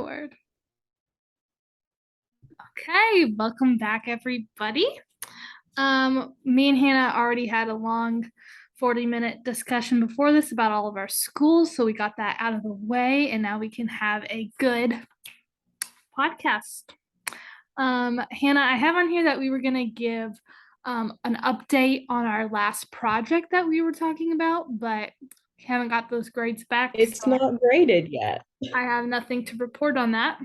record. Okay, welcome back, everybody. Me and Hannah already had a long 40-minute discussion before this about all of our schools, so we got that out of the way, and now we can have a good podcast. Hannah, I have on here that we were gonna give an update on our last project that we were talking about, but we haven't got those grades back. It's So not graded yet. I have nothing to report on that.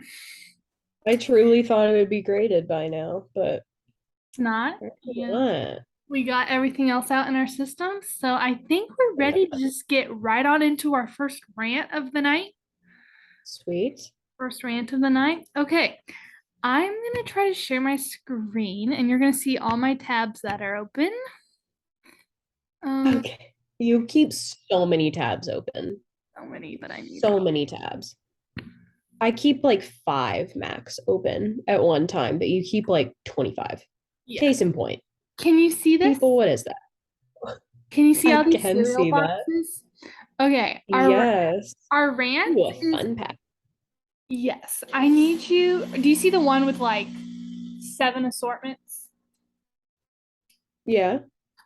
I truly thought it would be graded by now, but It's not. apparently Yeah. not. We got everything else out in our system. So I think we're ready to just get right on into our first rant of the night. Sweet. First rant of the night. Okay. I'm going to try to share my screen and you're going to see all my tabs that are open. Okay. You keep so many tabs open. So many, but I need So many tabs. I keep like 5 max open at one time, but you keep like 25. Yeah. Case in point. Can you see this? People, what is that? Can you see I all these can cereal see that. boxes? Okay. Yes. Our rant Ooh, a is fun pack. yes. I need you. Do you see the one with like 7 assortments? Yeah.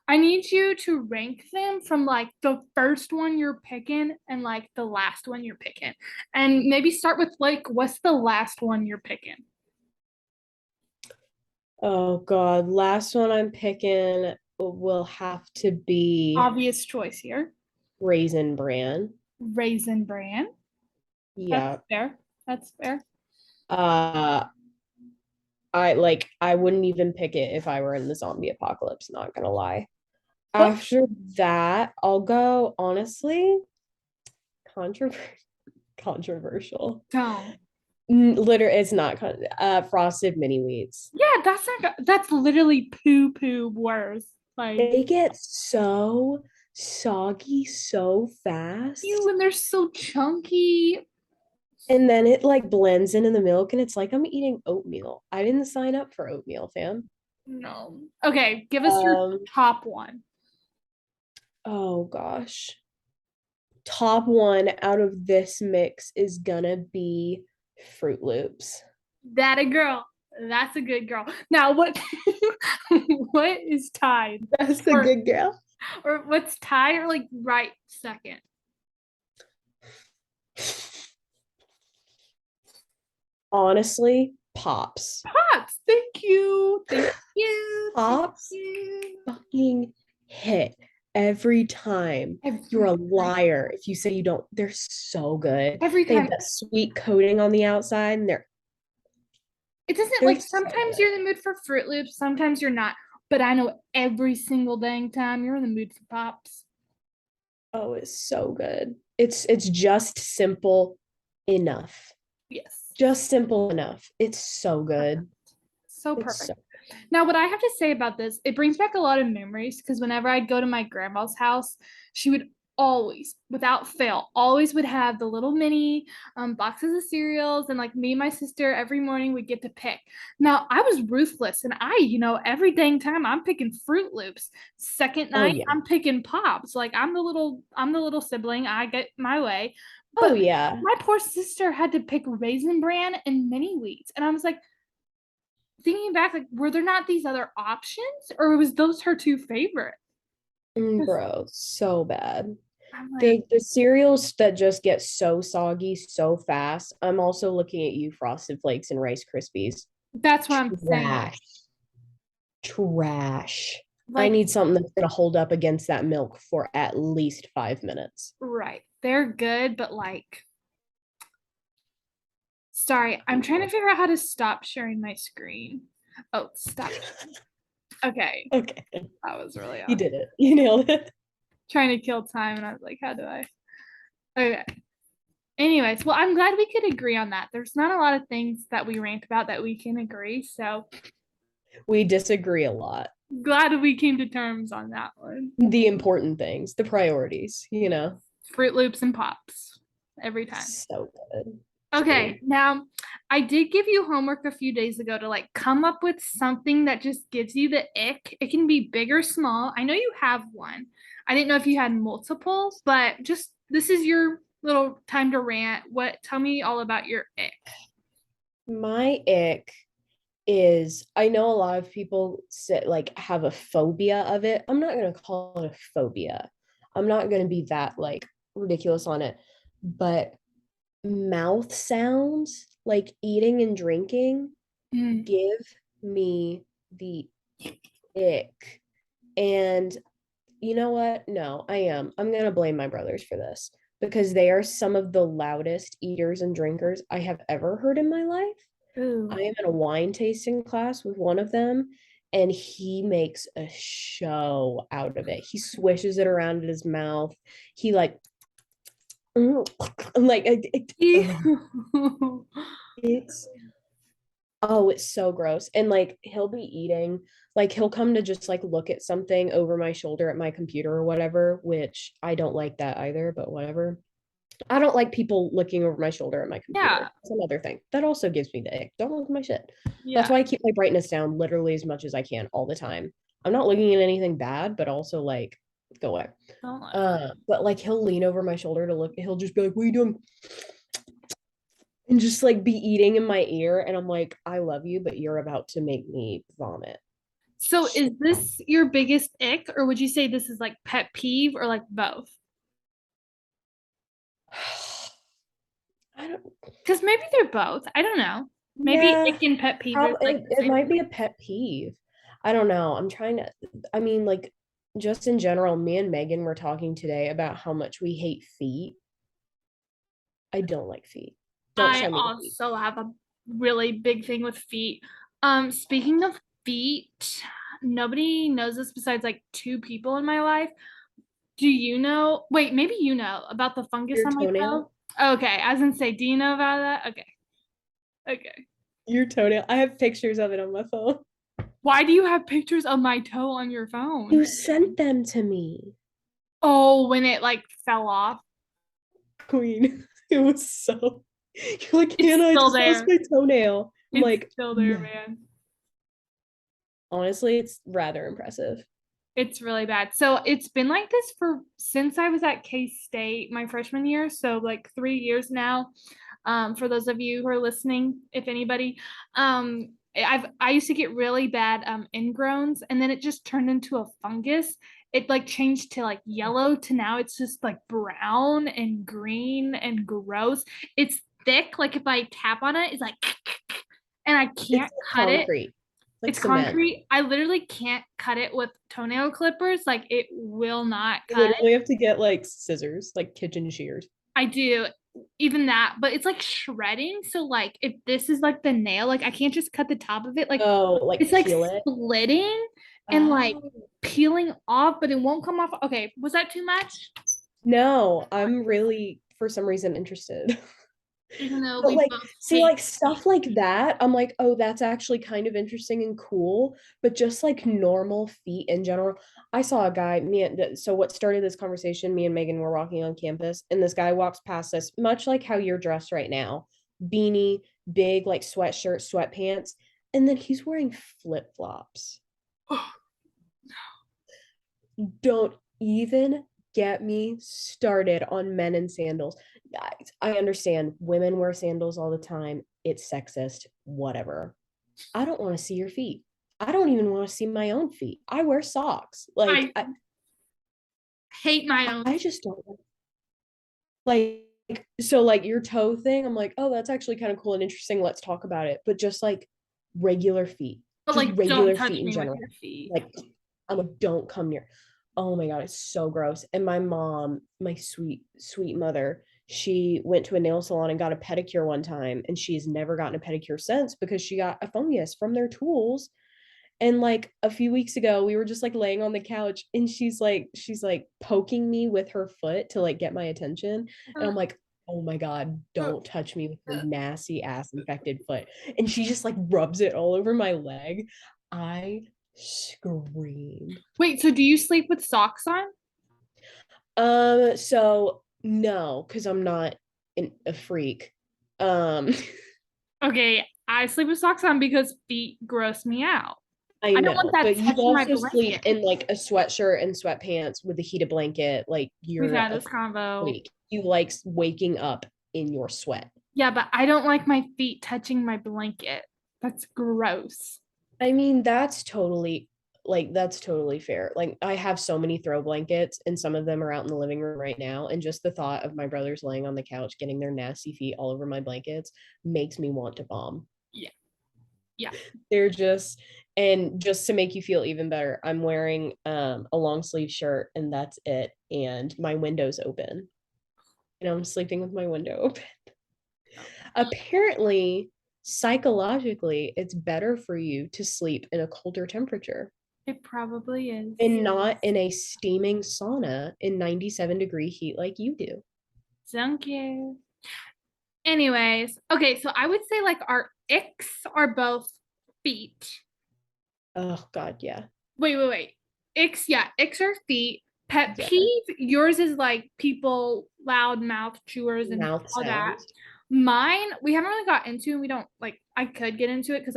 I need you to rank them from like the first one you're picking and like the last one you're picking. And maybe start with like what's the last one you're picking? Oh God. Last one I'm picking will have to be Obvious choice here. Raisin Bran. Raisin Bran. Yeah. That's fair. That's fair. Uh I wouldn't even pick it if I were in the zombie apocalypse, not gonna lie. What? After that, I'll go honestly contro controversial. Don't. Literally, it's not frosted mini wheats. Yeah, that's literally poo poo worse. Like They get so soggy so fast. you and they're so chunky. And then it like blends in the milk and it's like I'm eating oatmeal. I didn't sign up for oatmeal, fam. No. Okay, give us your Um, top one. oh gosh. Top one out of this mix is gonna be Fruit Loops. That a girl. That's a good girl. Now what what is tied? That's the Or good girl. or what's tied or like right second? Honestly, Pops. Pops. Thank you. Thank you. Thank Pops you. fucking hit every time. You're a liar if you say you don't. They're so good. Every They have time. that sweet coating on the outside, and It doesn't they're like so sometimes good. you're in the mood for Fruit Loops, sometimes you're not. But I know every single dang time you're in the mood for Pops. Oh, it's so good. It's just simple enough. Yes. Just simple enough. It's so Perfect. good. So It's perfect. so Now, what I have to say about this, it brings back a lot of memories because whenever I'd go to my grandma's house, she would always, without fail, always would have the little mini boxes of cereals. And like me and my sister, every morning we'd get to pick. Now, I was ruthless and every dang time I'm picking Fruit Loops. Second Oh night, yeah. I'm picking Pops. Like I'm the little sibling. I get my way. Oh But yeah. my poor sister had to pick Raisin Bran and mini wheats. And I was like, thinking back, like, were there not these other options, or was those her two favorite? Bro, so bad. I'm like, The cereals that just get so soggy so fast. I'm also looking at you, Frosted Flakes and Rice Krispies. that's what I'm saying. Trash. Trash. I Like, need something that's gonna hold up against that milk for at least 5 minutes. right, they're good, but like, sorry, I'm trying to figure out how to stop sharing my screen. Oh, stop. Okay, Okay. that was really You awesome. did it. You nailed it. Trying to kill time, and I was like, how do I? Okay. Anyways, well, I'm glad we could agree on that. There's not a lot of things that we rant about that we can agree, so We disagree a lot. glad we came to terms on that one. The important things, the priorities. Fruit Loops and Pops every time. So good. Okay, now I did give you homework a few days ago to like come up with something that just gives you the ick. It can be big or small. I know you have one. I didn't know if you had multiple, but just this is your little time to rant. Tell me all about your ick. My ick is I know a lot of people say like have a phobia of it. I'm not gonna call it a phobia. I'm not gonna be that like ridiculous on it. But mouth sounds like eating and drinking Mm. give me the ick. And you know what? No, I am. I'm gonna blame my brothers for this because they are some of the loudest eaters and drinkers I have ever heard in my life. I Ooh. am in a wine tasting class with one of them, and he makes a show out of it. He swishes it around in his mouth. He like, like Ew. it's oh, it's so gross. And like he'll be eating, like he'll come to just like look at something over my shoulder at my computer or whatever, which I don't like that either, but whatever. I don't like people looking over my shoulder at my Yeah, computer. That's another thing. That also gives me the ick. Don't look at my shit. That's yeah. why I keep my brightness down literally as much as I can all the time. I'm not looking at anything bad, but also like go away. Don't look at But like he'll lean over my shoulder to look, he'll just be like, "What are you doing?" And just like be eating in my ear. And I'm like, I love you, but you're about to make me vomit. So is this your biggest ick, or would you say this is like pet peeve, or like both? I don't, Because maybe they're both. I don't know. Maybe yeah, ick and pet peeve is probably like the it same might be thing. a pet peeve. I don't know. I'm trying to, I mean, like, just in general, me and Megan were talking today about how much we hate feet. I don't like feet. Don't I show me the feet. also have a really big thing with feet. Speaking of feet, nobody knows this besides like two people in my life. Do you know? Wait, maybe you know about the fungus Your on my toenail? toe. Okay, I was gonna say, do you know about that? Okay, okay. Your toenail. I have pictures of it on my phone. Why do you have pictures of my toe on your phone? You sent them to me, Oh, when it like fell off. Queen. It was so. You're like, It's Hannah, I still just lost there. my toenail. I'm It's like, still there, no. man. Honestly, it's rather impressive. It's really bad. So it's been like this for since I was at K State my freshman year. So like 3 years now. For those of you who are listening, if anybody, I used to get really bad ingrowns, and then it just turned into a fungus. It like changed to like yellow to now it's just like brown and green and gross. It's thick. Like if I tap on it, it's like, and I It's can't like cut it. concrete, like It's cement. concrete. I literally can't cut it with toenail clippers. Like it will not You cut. literally have to get like scissors, like kitchen shears. I do even that, but it's like shredding. So like if this is like the nail, like I can't just cut the top of it. Like Oh, like it's like peel it. splitting and like Oh, peeling off, but it won't come off. Okay, was that too much? no, I'm really, for some reason, interested. Even though But we like, both see, hate like feet. stuff like that, I'm like, oh, that's actually kind of interesting and cool. But just like normal feet in general, I saw a guy. So what started this conversation? Me and Megan were walking on campus, and this guy walks past us, much like how you're dressed right now, beanie, big like sweatshirt, sweatpants, and then he's wearing flip flops. Don't even get me started on men in sandals. I understand women wear sandals all the time. It's sexist, whatever. I don't want to see your feet. I don't even want to see my own feet. I wear socks. I hate my own I feet. just don't like so like your toe thing. I'm like, oh, that's actually kind of cool and interesting. Let's talk about it. But just like regular feet, But just like don't regular touch feet in me with general. your feet. Like I'm like, don't come near. Oh my God, it's so gross. And my mom, my sweet, sweet mother, she went to a nail salon and got a pedicure one time, and she's never gotten a pedicure since because she got a fungus from their tools. And like a few weeks ago, we were just like laying on the couch, and she's like poking me with her foot to like get my attention. And I'm like, oh my God, don't touch me with your nasty ass infected foot. And she just like rubs it all over my leg. I screamed. Wait, so do you sleep with socks on? So no, because I'm not a freak. Um, Okay, I sleep with socks on because feet gross me out. I I don't want know, that but you touching my also sleep blanket. in like a sweatshirt and sweatpants with a heated blanket, like We've you're had a this convo freak. You like waking up in your sweat. Yeah, but I don't like my feet touching my blanket. That's gross. I mean, that's totally fair. Like I have so many throw blankets and some of them are out in the living room right now. And just the thought of my brothers laying on the couch getting their nasty feet all over my blankets makes me want to bomb. Yeah. Yeah. They're just and just to make you feel even better, I'm wearing a long sleeve shirt and that's it. And my window's open. And I'm sleeping with my window open. Apparently, psychologically, it's better for you to sleep in a colder temperature It probably is. and not in a steaming sauna in 97-degree heat like you do. Thank you. Anyways, okay, so I would say like our icks are both feet. Oh God, yeah. Wait. Icks, yeah, icks are feet. Pet Yeah. peeve, yours is like people loud mouth chewers and Mouth all that. sounds. Mine, we haven't really got into, and we don't like, I could get into it because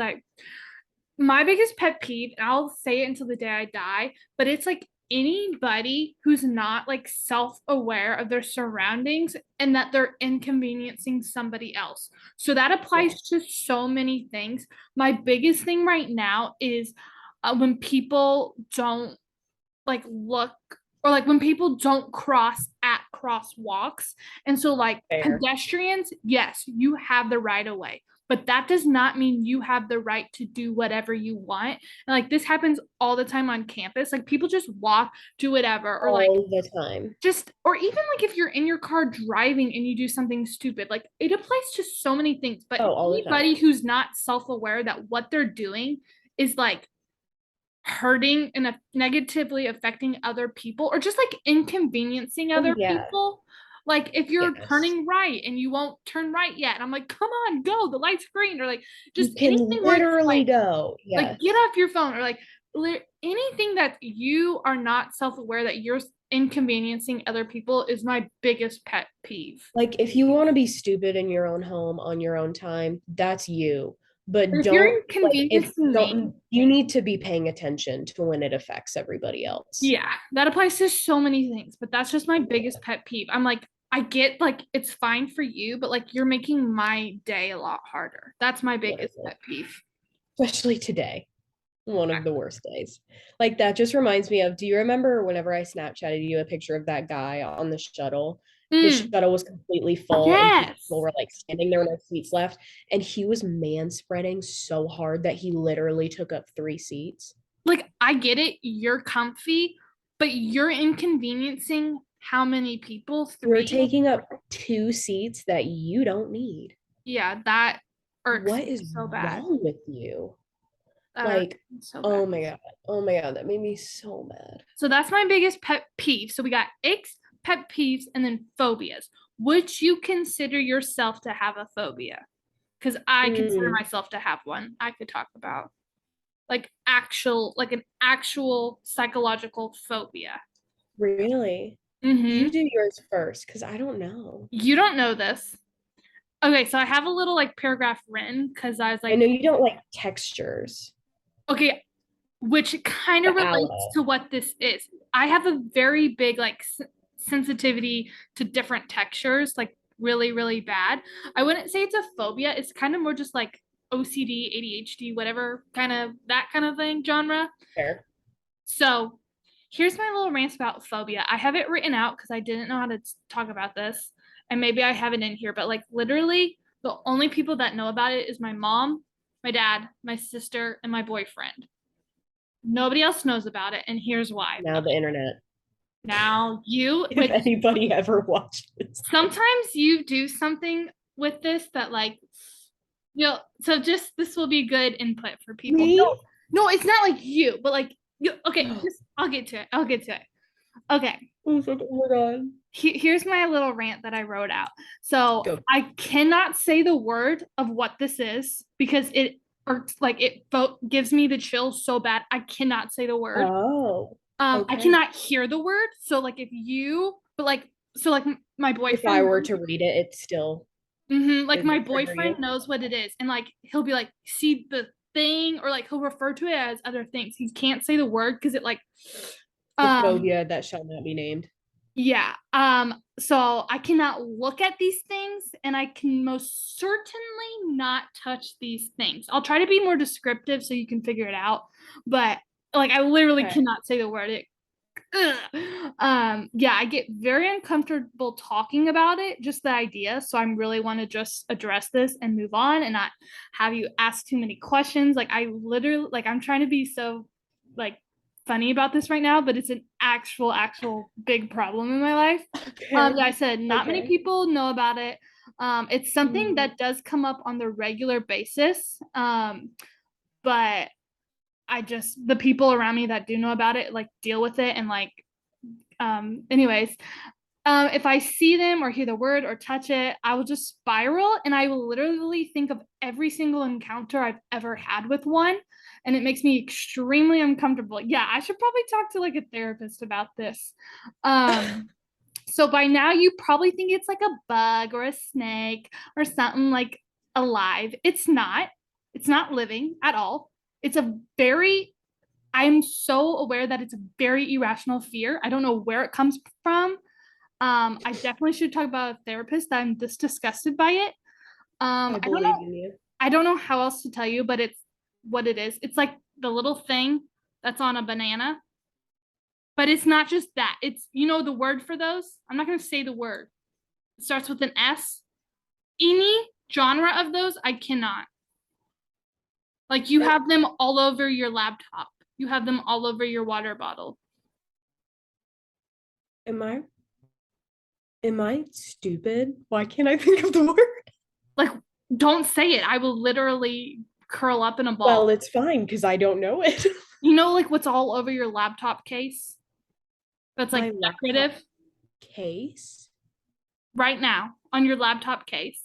my biggest pet peeve, and I'll say it until the day I die, but it's like anybody who's not like self-aware of their surroundings and that they're inconveniencing somebody else. So that Yeah. applies to so many things. My biggest thing right now is when people don't like look, or like when people don't cross at crosswalks. And so like Fair. pedestrians, yes, you have the right of way, but that does not mean you have the right to do whatever you want. And like this happens all the time on campus. Like people just walk, do whatever, or like All the time. just, or even like if you're in your car driving and you do something stupid, like it applies to so many things. But Oh, all the time. anybody who's not self-aware that what they're doing is like hurting and negatively affecting other people, or just like inconveniencing Oh, other yeah. people. Like if you're Yes. turning right and you won't turn right yet, and I'm like, come on, go, the light's green, or like just You can anything where it's literally go. like Yes. get off your phone, or like anything that you are not self-aware that you're inconveniencing other people is my biggest pet peeve. Like if you want to be stupid in your own home on your own time, that's you. But But if you're don't like if inconveniencing me, don't you need to be paying attention to when it affects everybody else. yeah, that applies to so many things, but that's just my biggest pet peeve. I'm like, I get like it's fine for you, but like you're making my day a lot harder. That's my biggest Literally. pet peeve. Especially today. One of the worst days. Like that just reminds me of, do you remember whenever I Snapchatted you a picture of that guy on the shuttle? The Mm, shuttle was completely full and people yes. were like standing there with no seats left. And he was man spreading so hard that he literally took up 3 seats. Like I get it, you're comfy, but you're inconveniencing how many people? You're Three? taking up 2 seats that you don't need. Yeah, that irks What me is so bad. wrong with you? That irks Like, me so bad. oh my God. Oh my God. That made me so mad. So that's my biggest pet peeve. So we got icks, pet peeves, and then phobias. Would you consider yourself to have a phobia? Because I consider Mm, myself to have one. I could talk about like actual, like an actual psychological phobia. really? You Mm-hmm. do yours first, because I don't know. You don't know this. Okay, so I have a little like paragraph written because I was I like, know you don't like textures. okay, which kind of The relates aloe. to what this is. I have a very big like sensitivity to different textures, like really, really bad. I wouldn't say it's a phobia. It's kind of more just like OCD, ADHD, whatever kind of that kind of thing genre. Fair. So here's my little rant about phobia. I have it written out because I didn't know how to talk about this. And maybe I have it in here, but like literally the only people that know about it is my mom, my dad, my sister, and my boyfriend. Nobody else knows about it. And here's why. Now the internet. Now you, If which anybody ever watched this. sometimes you do something with this that like, so just this will be good input for people. Me? No, it's not like you, but like you, okay, just I'll get to it. I'll get to it. Okay. Oh my God. Here's my little rant that I wrote out. So Go. I cannot say the word of what this is because it or like it gives me the chills so bad. I cannot say the word. Oh, I okay. cannot hear the word. So like if you, but like so like my If I boyfriend, were to read it, it still like it my would trigger boyfriend you. knows what it is, and like he'll be like, see the thing, or like he'll refer to it as other things. He can't say the word because it like, The um, phobia that shall not be named. Yeah. So I cannot look at these things and I can most certainly not touch these things. I'll try to be more descriptive so you can figure it out, but like I literally Okay. cannot say the word. Yeah, I get very uncomfortable talking about it, just the idea. So I really want to just address this and move on and not have you ask too many questions. Like I literally like I'm trying to be so like funny about this right now, but it's an actual big problem in my life. Okay. Yeah, I said not many Okay. people know about it. It's something Mm, that does come up on the regular basis. But I just the people around me that do know about it like deal with it and like anyways, if I see them or hear the word or touch it, I will just spiral and I will literally think of every single encounter I've ever had with one. And it makes me extremely uncomfortable. Yeah, I should probably talk to like a therapist about this. Um, so by now you probably think it's like a bug or a snake or something like alive. It's not. It's not living at all. It's a very I'm so aware that it's a very irrational fear. I don't know where it comes from. I definitely should talk about a therapist. I'm this disgusted by it. I I don't know. believe in you. I don't know how else to tell you, but it's what it is. It's like the little thing that's on a banana, but it's not just that. It's the word for those. I'm not going to say the word. It starts with an S. Any genre of those, I cannot. Like you A- have them all over your laptop. You have them all over your water bottle. Am I stupid? Why can't I think of the word? Like, don't say it. I will literally curl up in a Well, ball. it's fine because I don't know it. Like what's all over your laptop case? That's My like laptop decorative case? right now on your laptop case.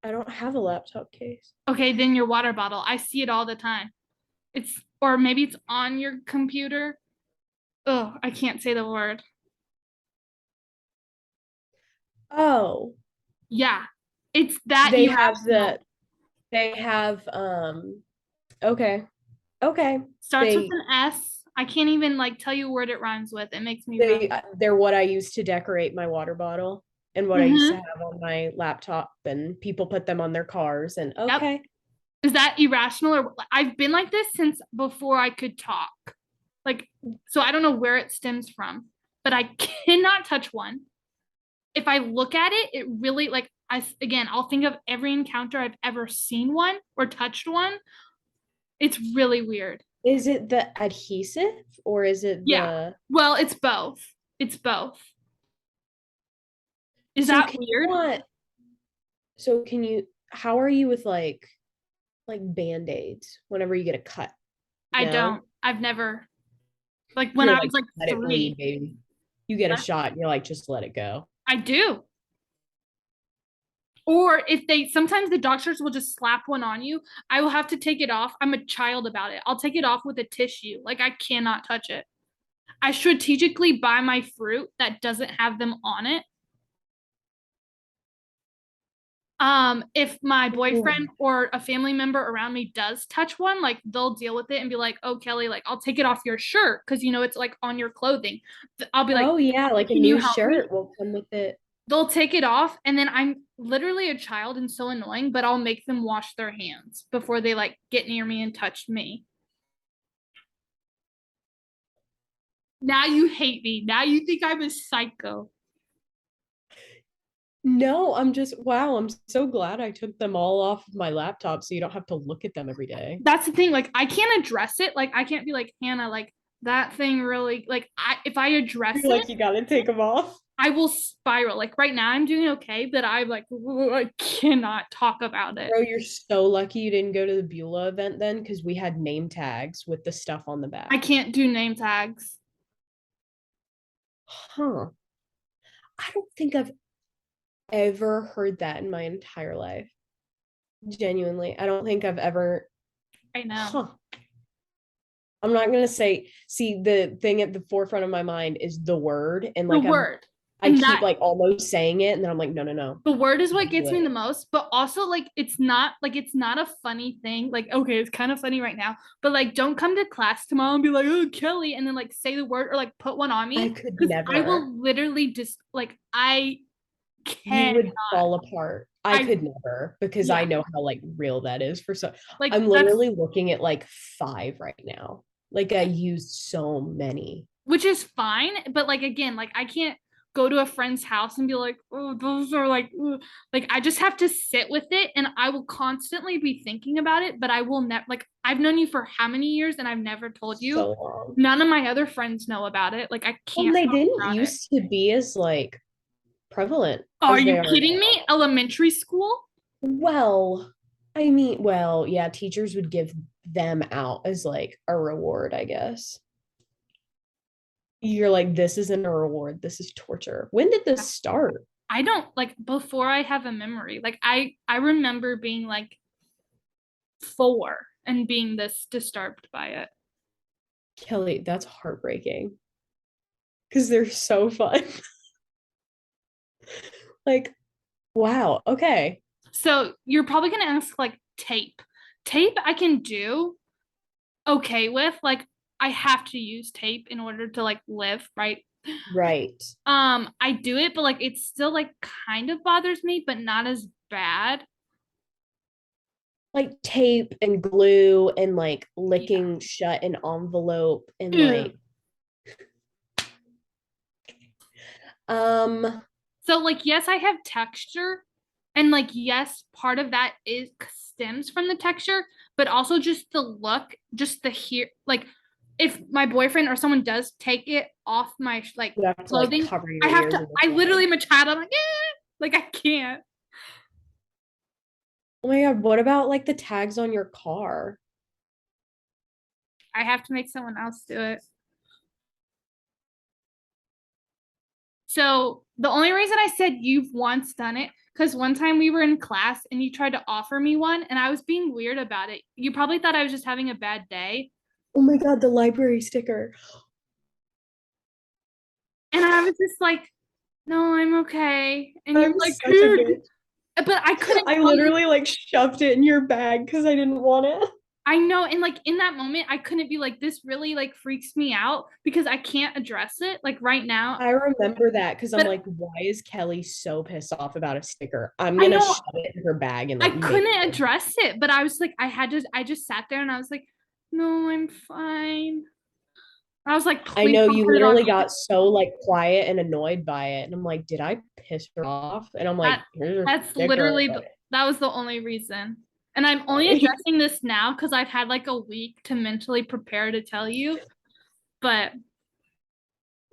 I don't have a laptop case. Okay, then your water bottle. I see it all the time. Or maybe it's on your computer. Oh, I can't say the word. Oh, Yeah, it's that they have irrational. they have okay. Okay. Starts with They an S. I can't even like tell you what it rhymes with. It makes me they run. they're what I use to decorate my water bottle and what I used to Mm-hmm. have on my laptop and people put them on their cars and Yep. okay. Is that irrational or I've been like this since before I could talk. Like, so I don't know where it stems from, but I cannot touch one. If I look at it, it really like I'll think of every encounter I've ever seen one or touched one. It's really weird. Is it the adhesive or is it Yeah. the Well, it's both. It's both. Is so that can you weird? not so can you how are you with like band-aids whenever you get a cut? I No? don't. I've never like when You're I like was like let it bleed, 3. baby. You get a shot and you're like just let it go. I do. Or if they sometimes the doctors will just slap one on you, I will have to take it off. I'm a child about it. I'll take it off with a tissue. Like I cannot touch it. I strategically buy my fruit that doesn't have them on it. If my Ooh. boyfriend or a family member around me does touch one, like they'll deal with it and be like, "Oh, Kelly, like I'll take it off your shirt because it's like on your clothing." I'll be like, Oh yeah, like a "Can you new help me?" shirt will come with it. They'll take it off, and then I'm literally a child and so annoying, but I'll make them wash their hands before they like get near me and touch me. Now you hate me. Now you think I'm a psycho. No, I'm just wow, I'm so glad I took them all off of my laptop so you don't have to look at them every day. That's the thing. Like I can't address it. Like I can't be like Hannah. Like that thing really. Like if I address You're it, like you gotta take them off. I will spiral. Like right now, I'm doing okay, but I'm like I cannot talk about it. Bro, you're so lucky you didn't go to the Beulah event then because we had name tags with the stuff on the I back. can't do name tags. Huh. I don't think I've ever heard that in my entire life. Genuinely. I don't think I've ever I know huh. I'm not gonna say see the thing at the forefront of my mind is the word and the like I'm word. I And keep that like almost saying it, and then I'm like, no, no, no. the word is what Don't do gets me the it. most, but also like it's not a funny thing. Like, okay, it's kind of funny right now, but like don't come to class tomorrow and be like, oh Kelly, and then like say the word or like put one on I me. could Because I never. will literally just like I You cannot. would fall apart. I I could never because I yeah, know how like real that is for so. like I'm that's literally looking at like 5 right now. Like I use so many. which is fine, but like again, like I can't go to a friend's house and be like, oh, those are like, ugh. Like I just have to sit with it, and I will constantly be thinking about it. But I will never like I've known you for how many years, and I've never told you. So long. None of my other friends know about it. Like I Well, can't they talk didn't about it. used to be as like prevalent Are as they you are kidding now. me? Elementary school? Well, I mean, well, yeah, teachers would give them out as like a reward, I guess. You're like, this isn't a reward, this is torture. When did this start? I don't like before I have a memory. Like I remember being like 4 and being this disturbed by it. Kelly, that's heartbreaking because they're so fun. Like, wow, okay. So you're probably gonna ask like tape. Tape I can do okay with. Like I have to use tape in order to like live, right? Right. I do it, but like it still like kind of bothers me, but not as bad. Like tape and glue and like Yeah. licking shut an envelope and Ew. like um So like yes, I have texture, and like yes, part of that is stems from the texture, but also just the look, just the here like if my boyfriend or someone does take it off my like you have to like clothing, cover I your have ears to and I your literally head. am a child. I'm like, eh, like I can't. Oh my God, what about like the tags on your car? I have to make someone else do it. So the only reason I said you've once done it, because one time we were in class and you tried to offer me one and I was being weird about it. You probably thought I was just having a bad day. Oh my God, the library sticker. And I was just like, no, I'm okay. And you're I'm like, such a here. bitch. But I couldn't I tell you. literally like shoved it in your bag because I didn't want it. I know. And like in that moment, I couldn't be like, this really like freaks me out because I can't address it like right now. I remember that because I'm But like, why is Kelly so pissed off about a sticker? I'm I gonna know shove it in her bag and I like make couldn't her. address it. But I was like, I just sat there and I was like, no, I'm fine. I was like, I please know don't you put it on literally me. got so like quiet and annoyed by it. And I'm like, did I piss her off? And I'm That like, here's your that's sticker. literally Like, that was the only reason. And I'm only sorry. addressing this now because I've had like a week to mentally prepare to tell you. But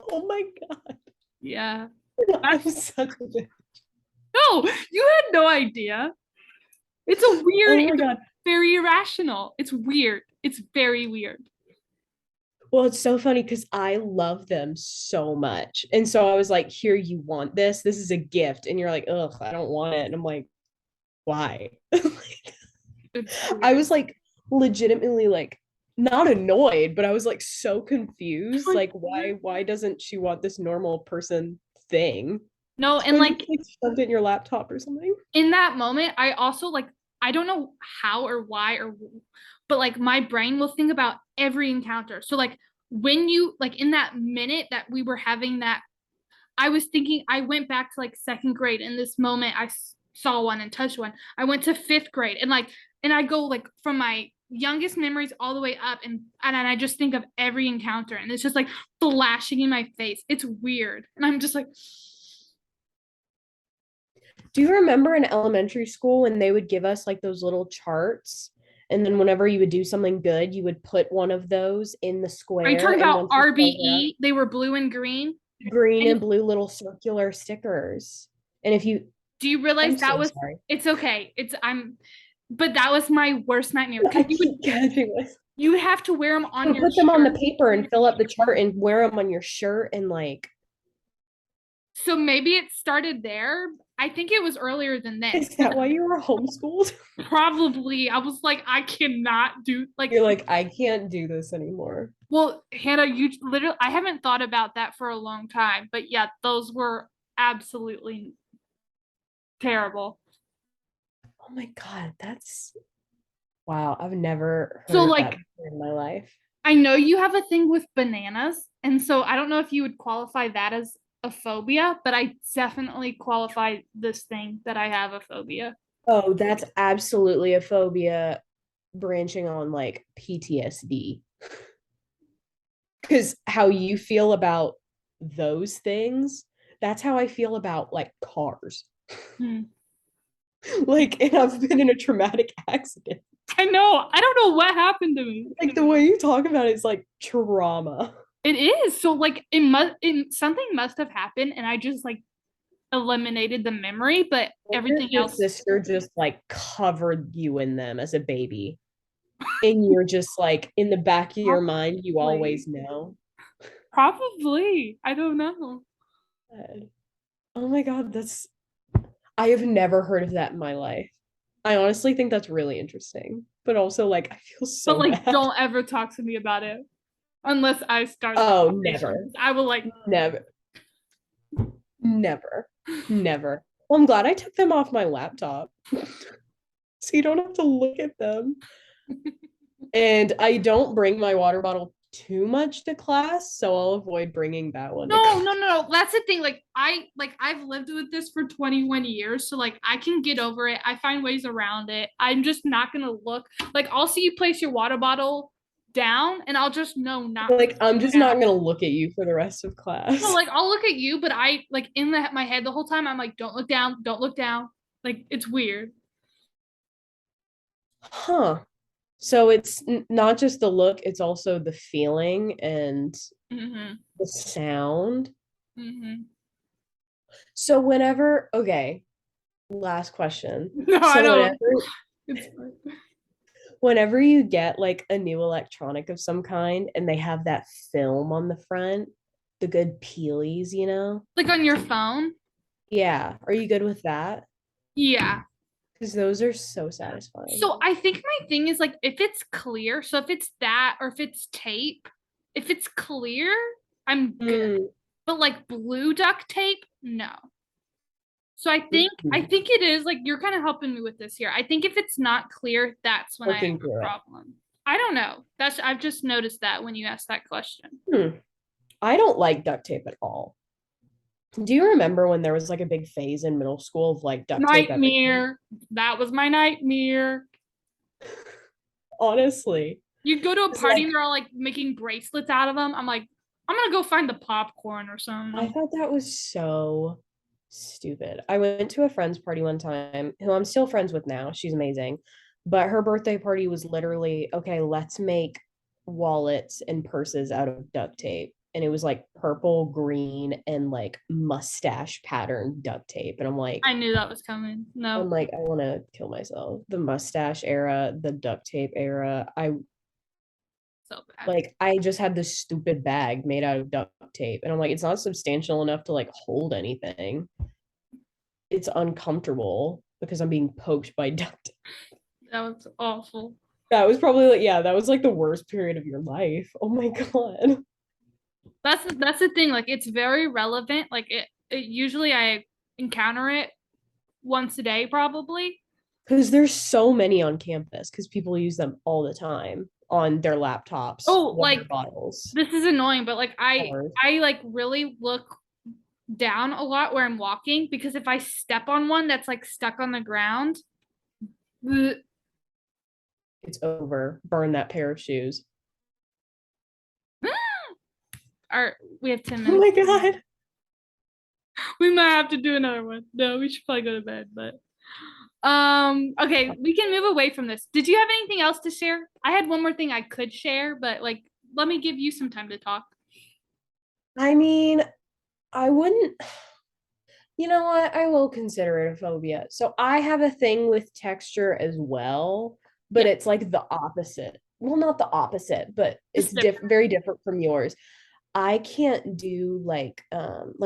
Oh my God. yeah. I'm That's such a bitch. no, you had no idea. It's a weird, Oh my it's God. very irrational. It's weird. It's very weird. Well, it's so funny because I love them so much. And so I was like, here, you want this? This is a gift. And you're like, ugh, I don't want it. And I'm like, why? It's I weird. was like legitimately like not annoyed, but I was like so confused. Like, Like, why doesn't she want this normal person thing? no, So and you like like shoved it in your laptop or something? in that moment, I also like I don't know how or why or but like my brain will think about every encounter. So like when you like in that minute that we were having that I was thinking I went back to like second grade in this moment saw one and touched one. I went to fifth grade and like and I go like from my youngest memories all the way up and I just think of every encounter and it's just like flashing in my face. It's weird. And I'm just like Do you remember in elementary school when they would give us like those little charts? And then whenever you would do something good, you would put one of those in the are you square. talking And about once you filled it up, RBE? They were blue and green. green And and blue little circular stickers. And if you, do you realize I'm that so was sorry. it's okay. It's I'm but that was my worst nightmare I because keep catching this. you would have to wear them on You your would put them on the shirt. paper and fill up the chart and wear them on your shirt and like, So maybe it started there. I think it was earlier than this. is that why you were homeschooled? Probably I was like, I cannot do like You're like, I can't do this anymore. well, Hannah, you literally I haven't thought about that for a long time, but yeah, those were absolutely terrible. Oh my God, that's wow. I've never So heard of that like before in my life. I know you have a thing with bananas, and so I don't know if you would qualify that as a phobia, but I definitely qualify this thing that I have a phobia. Oh, that's absolutely a phobia branching on like PTSD. Because how you feel about those things, that's how I feel about like cars. Hmm. Like, and I've been in a traumatic accident. I know. I don't know what happened to me. Like the way you talk about it is like trauma. It is. So like something must have happened and I just like eliminated the memory, but Wonder if everything your else sister just like covered you in them as a baby. And you're just like in the back of your mind, you probably always know. probably. I don't know. Oh my God, that's I have never heard of that in my life. I honestly think that's really interesting, but also like I feel But so like bad. don't ever talk to me about it unless I start the Oh, conversation. never, I will like never, never, never. Well, I'm glad I took them off my laptop so you don't have to look at them. And I don't bring my water bottle too much to class, so I'll avoid bringing that one to no, class. no, no, no. That's the thing. I've lived with this for 21 years, so like I can get over it. I find ways around it. I'm just not gonna look like I'll see you place your water bottle down and I'll just know not to Like I'm look just down. not gonna look at you for the rest of No, class. like I'll look at you, but I like in my head the whole time I'm like, don't look down, don't look down. Like it's weird. Huh. So it's not just the look, it's also the feeling and Mm-hmm. the sound. Mm-hmm. So whenever, okay, last question. No, I So don't. It's fine. whenever you get like a new electronic of some kind and they have that film on the front, the good peelies, you know? Like on your phone. Yeah, are you good with that? Yeah. Because those are so satisfying. So I think my thing is like if it's clear, so if it's that or if it's tape, if it's clear, I'm good. Mm, But like blue duct tape, no. So I mm, think it is like you're kind of helping me with this here. I think if it's not clear, that's when I have working a through it. problem. I don't know. That's I've just noticed that when you asked that question. Hmm. I don't like duct tape at all. Do you remember when there was like a big phase in middle school of like duct tape everything? Nightmare. That was my nightmare. Honestly, You'd go to a it's party and like they're all like making bracelets out of them. I'm like, I'm gonna go find the popcorn or I something. thought that was so stupid. I went to a friend's party one time who I'm still friends with now. She's amazing. But her birthday party was literally, okay, let's make wallets and purses out of duct tape. And it was like purple, green, and like mustache pattern duct tape. And I knew that was coming. No, I want to kill myself. The mustache era, the duct tape era. so bad. I just had this stupid bag made out of duct tape. And I'm like, it's not substantial enough to like hold anything. It's uncomfortable because I'm being poked by duct tape. That was awful. That was probably like, yeah, that was like the worst period of your life. Oh my God. That's the thing. Like it's very relevant. It usually I encounter it once a day probably. Because there's so many on campus because people use them all the time on their laptops, Oh, like water bottles, this is annoying, but like cars. I like really look down a lot where I'm walking because if I step on one that's like stuck on the ground, bleh. It's over. Burn that pair of shoes. Our we have 10 Oh minutes. my God. We might have to do another one. No, we should probably go to bed, but okay, we can move away from this. Did you have anything else to share? I had one more thing I could share, but like let me give you some time to talk. I mean, I wouldn't, you know what? I will consider it a phobia. So I have a thing with texture as well, but Yeah, it's like the opposite. Well, not the opposite, but it's just different. very different from yours. I can't do like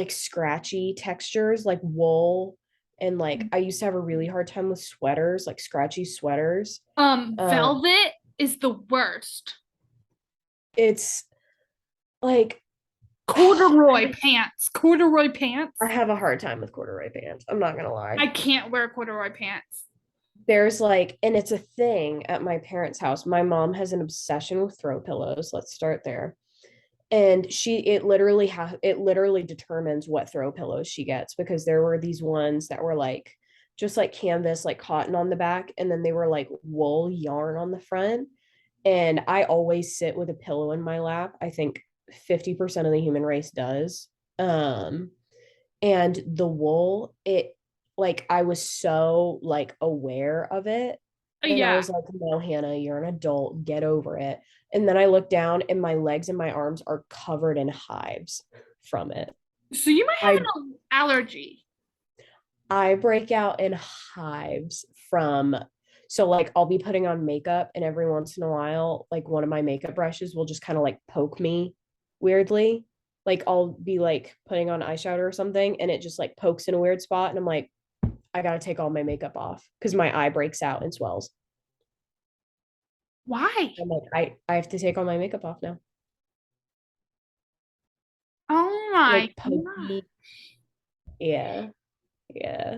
scratchy textures like wool and like I used to have a really hard time with sweaters, like scratchy sweaters. Um Velvet is the worst. it's like Corduroy pants. Corduroy pants. I have a hard time with corduroy pants. I'm not gonna lie. I can't wear corduroy pants. There's like, and it's a thing at my parents' house. My mom has an obsession with throw pillows. Let's start there. And it literally determines what throw pillows she gets, because there were these ones that were like just like canvas, like cotton on the back, and then they were like wool yarn on the front. And I always sit with a pillow in my lap. I think 50% of the human race does. Um, and the wool, it, like, I was so like aware of it, and I Yeah. was like, no, Hannah, you're an adult, get over it. And then I look down and my legs and my arms are covered in hives from it. So you might have i an allergy. I break out in hives from, so like I'll be putting on makeup, and every once in a while, like one of my makeup brushes will just kind of like poke me weirdly. Like I'll be like putting on eyeshadow or something, and it just like pokes in a weird spot, and I'm like, I gotta take all my makeup off because my eye breaks out and swells. Why? I'm like, I have to take all my makeup off now. Oh my Like God. pokey. Yeah. Yeah.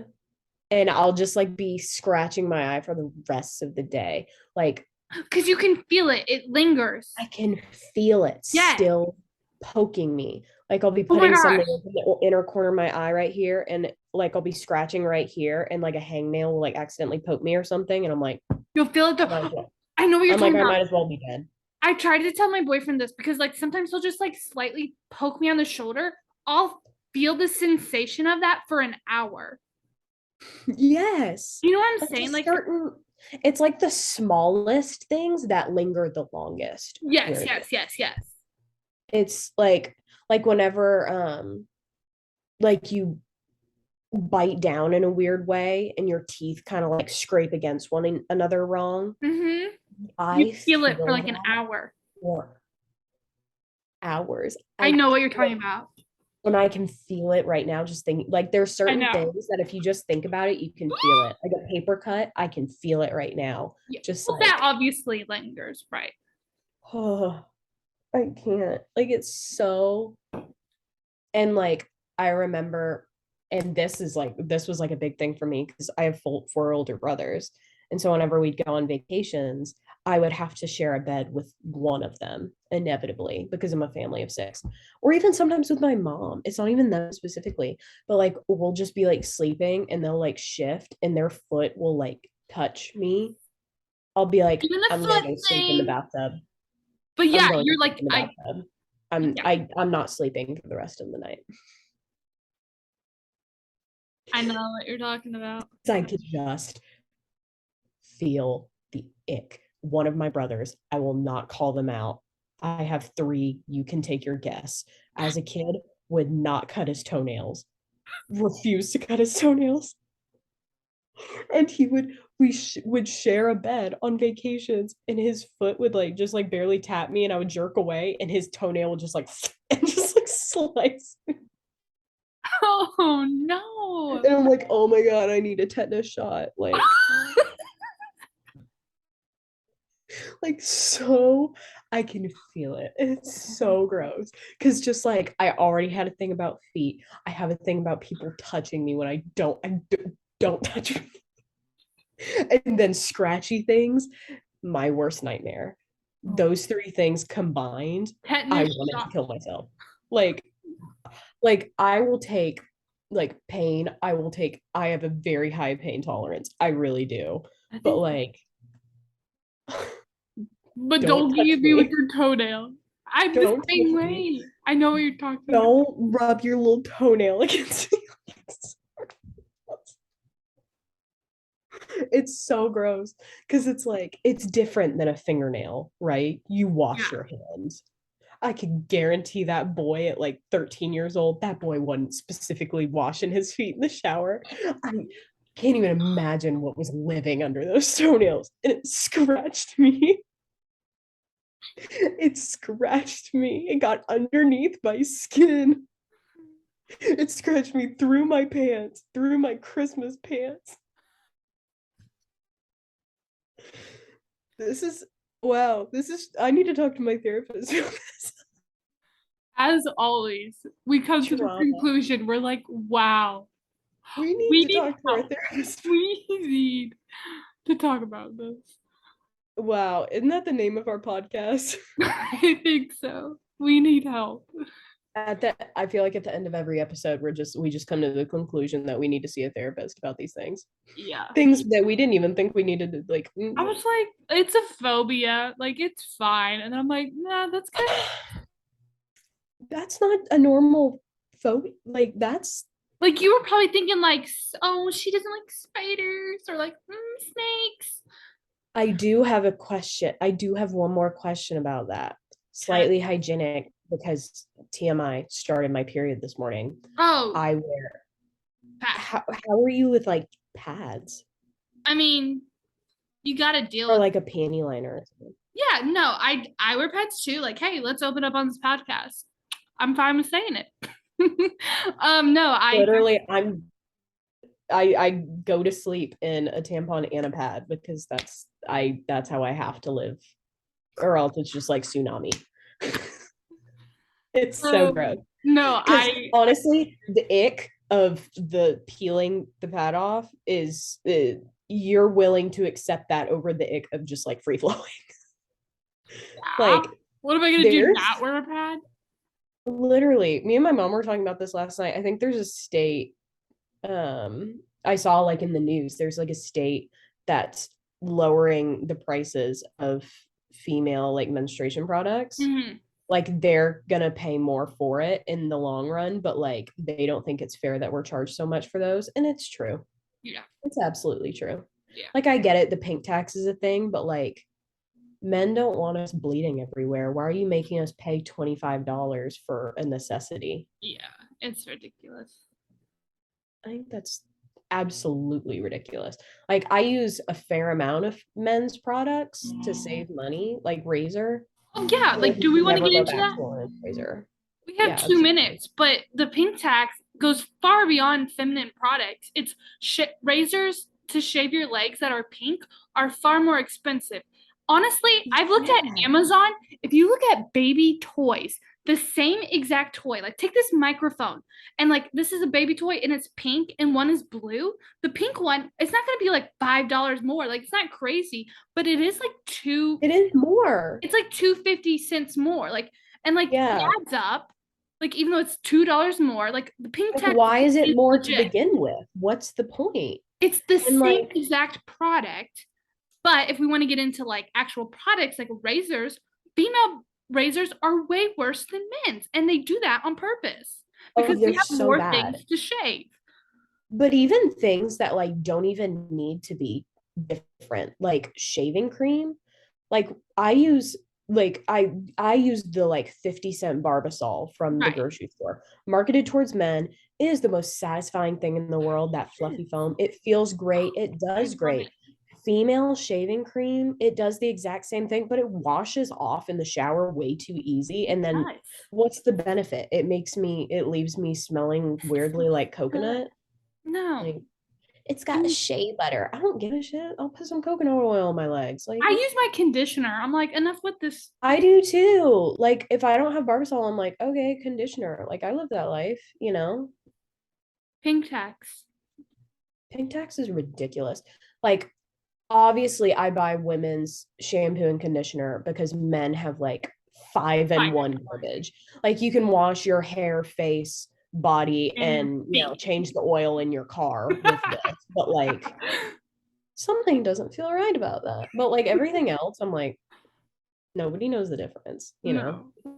And I'll just like be scratching my eye for the rest of the day. Like Because you can feel it. It lingers. I can feel it Yes. still poking me. Like I'll be Oh my putting something gosh. in the inner corner of my eye right here, and like I'll be scratching right here, and like a hangnail will like accidentally poke me or something, and I'm like, You'll feel it might as though. well. I know what you're I'm like, talking I about. might as well be dead. I tried to tell my boyfriend this because like sometimes he'll just like slightly poke me on the shoulder. I'll feel the sensation of that for an hour. Yes. You know what I'm Like saying? just Like, certain, it's like the smallest things that linger the longest. yes, Weirdly. yes, yes, yes. It's like whenever like you bite down in a weird way and your teeth kind of like scrape against one another wrong. Mm-hmm. You I feel it for feel like an that hour. for hours. I I know what you're feel talking it, about. and I can feel it right now. Just thinking, like there's I certain know. things that if you just think about it, you can feel it. Like a paper cut, I can feel it right now. Yeah. Just Well, that like, obviously lingers, right? oh, I can't. Like it's so, and like I remember, and this was like a big thing for me because I have four older brothers, and so whenever we'd go on vacations, I would have to share a bed with one of them inevitably because I'm a family of six, or even sometimes with my mom. It's not even them specifically, but like we'll just be like sleeping and they'll like shift and their foot will like touch me. I'll be like, Even the I'm gonna foot go sleep in the thing. bathtub. But I'm yeah, going to you're sleep like, in the I, bathtub. yeah, I'm not sleeping for the rest of the night. I know what you're talking about. I could just feel the ick. One of my brothers, I will not call them out. I have three. You can take your guess. As a kid, would not cut his toenails, refused to cut his toenails. And would share a bed on vacations, and his foot would like just like barely tap me, and I would jerk away, and his toenail would just like and just like slice. Oh no. And I'm like, oh my God, I need a tetanus shot. Like so I can feel it. It's so gross. Cause just like I already had a thing about feet. I have a thing about people touching me when don't touch me. And then scratchy things, my worst nightmare. Those three things combined, I Tetanus wanted to shot. kill myself. Like like I will take like pain. I have a very high pain tolerance. I really do. That But is, like but don't don't touch give me with me. your toenail. I'm the Don't same touch me. way. I know what you're talking about. Don't rub your little toenail against me. It's so gross because it's like it's different than a fingernail, right? You wash Yeah. your hands. I can guarantee that boy at like 13 years old, that boy wasn't specifically washing his feet in the shower. I can't even imagine what was living under those toenails. And it scratched me. It scratched me. It got underneath my skin. It scratched me through my pants, through my Christmas pants. This is wow. This is I need to talk to my therapist. As always, we come to the Trauma. conclusion. We're like, wow, We need we to need talk to our help. therapist. We need to talk about this. Wow, isn't that the name of our podcast? I think so. We need help. I feel like at the end of every episode, we just come to the conclusion that we need to see a therapist about these things. Yeah. Things that we didn't even think we needed to like. I was like, it's a phobia. Like, it's fine. And then I'm like, nah, that's kind of That's not a normal phobia. Like that's. like you were probably thinking, like, oh, she doesn't like spiders or like snakes. I do have a question. I do have one more question about that. Okay. Slightly hygienic because TMI started my period this morning. Oh, I wear. pass. How are you with like pads I mean, you got to deal or with. like a panty liner or something? Yeah, no, I wear pets too. Like, hey, let's open up on this podcast. I'm fine with saying it. No, Literally, I go to sleep in a tampon and a pad because that's how I have to live, or else it's just like tsunami. It's so gross. no, Because honestly, the ick of the peeling the pad off is you're willing to accept that over the ick of just like free flowing. yeah. Like What am I gonna do? there's Not wear a pad? literally me and my mom were talking about this last night. I think there's a state I saw like in the news, there's like a state that's lowering the prices of female like menstruation products. Mhm. Like they're gonna pay more for it in the long run, but like they don't think it's fair that we're charged so much for those. And it's true. Yeah, It's absolutely true. yeah, Like I get it, the pink tax is a thing, but like men don't want us bleeding everywhere. Why are you making us pay $25 for a necessity? yeah. It's ridiculous. I think that's absolutely ridiculous. Like I use a fair amount of men's products to save money, like razor. Oh yeah, I like, will do we want to never get go into back that? to a women's razor. We have Yeah, 2 minutes, absolutely. but the pink tax goes far beyond feminine products. It's razors to shave your legs that are pink are far more expensive. Honestly, I've looked at Yeah. Amazon. If you look at baby toys, the same exact toy, like take this microphone and like this is a baby toy and it's pink and one is blue. The pink one, it's not going to be like $5 more. Like it's not crazy, but it is like It is more. it's like 250 cents more. Like, and like it Yeah. adds up. Like even though it's $2 more, like the pink Like, tax why is it is more to legit. begin with? What's the point? It's the And same like, exact product. But if we want to get into like actual products like razors, female razors are way worse than men's. And they do that on purpose oh, because we they're have so more bad. things to shave. But even things that like don't even need to be different, like shaving cream, like I use the like 50-cent Barbasol from the Right. grocery store, marketed towards men. It is the most satisfying thing in the world, that fluffy foam. It feels great. It I does love it. great. Female shaving cream, it does the exact same thing, but it washes off in the shower way too easy. It And then does. what's the benefit? It leaves me smelling weirdly like Good. coconut. No. Like it's got And shea butter. I don't give a shit. I'll put some coconut oil on my legs. Like I use my conditioner. I'm like, enough with this I do too. Like if I don't have Barbasol, I'm like, okay, conditioner. Like I live that life. pink tax. Pink tax is ridiculous. Like obviously I buy women's shampoo and conditioner because men have like five and Fine. one garbage. Like you can wash your hair, face, body, And your and feet. change the oil in your car with this. But like something doesn't feel right about that. But like everything else, I'm like, nobody knows the difference. No.